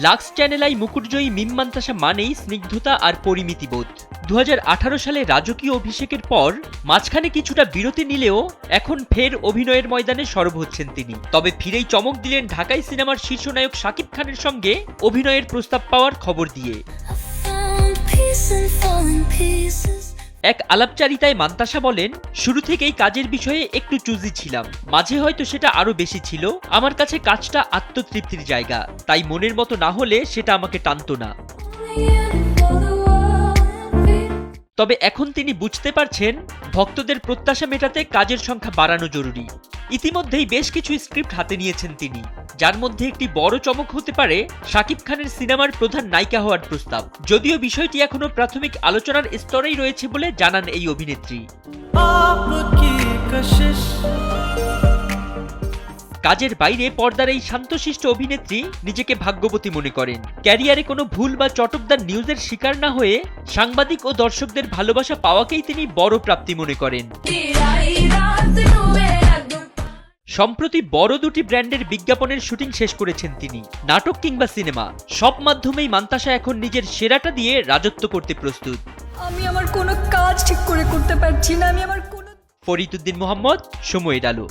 Lux channel I মুকুটজয়ী মিম মান্তাসা মানেই স্নিগ্ধতা আর পরিমিতিবোধ। 2018 সালে রাজকীয় অভিষেকের পর মাঝখানে কিছুটা বিরতি নিলেও এখন ফের অভিনয়ের ময়দানে সরব হচ্ছেন তিনি। তবে ফিরেই চমক দিলেন ঢাকাই সিনেমার শীর্ষনায়ক শাকিব খানের সঙ্গে অভিনয়ের প্রস্তাব পাওয়ার খবর দিয়ে। এক আলাপচারিতায় মান্তাসা বলেন, শুরু থেকেই কাজের বিষয়ে একটু চুজি ছিলাম, মাঝে হয়তো সেটা আরো বেশি ছিল। আমার কাছে কাজটা আত্মতৃপ্তির জায়গা, তাই মনের মতো না হলে সেটা আমাকে টানতো না। তবে এখন তিনি বুঝতে পারছেন ভক্তদের প্রত্যাশা মেটাতে কাজের সংখ্যা বাড়ানো জরুরি। ইতিমধ্যেই বেশ কিছু স্ক্রিপ্ট হাতে নিয়েছেন তিনি, যার মধ্যে একটি বড় চমক হতে পারে শাকিব খানের সিনেমার প্রধান নায়িকা হওয়ার প্রস্তাব। যদিও বিষয়টি এখনো প্রাথমিক আলোচনার স্তরেই রয়েছে বলে জানান এই অভিনেত্রী। কাজের বাইরে পর্দার এই শান্তশিষ্ট অভিনেত্রী নিজেকে ভাগ্যবতী মনে করেন। ক্যারিয়ারে কোনো ভুল বা চটকদার নিউজের শিকার না হয়ে সাংবাদিক ও দর্শকদের ভালোবাসা পাওয়াকেই তিনি বড় প্রাপ্তি মনে করেন। সম্প্রতি বড় দুটি ব্র্যান্ডের বিজ্ঞাপনের শুটিং শেষ করেছেন তিনি। নাটক কিংবা সিনেমা, সব মাধ্যমেই মান্তাসা এখন নিজের সেরাটা দিয়ে রাজত্ব করতে প্রস্তুত। আমি আমার কোনো কাজ ঠিক করে করতে পারছি না। ফরিদউদ্দিন মোহাম্মদ, সময়ের আলো।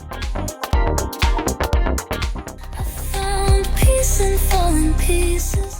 Falling pieces.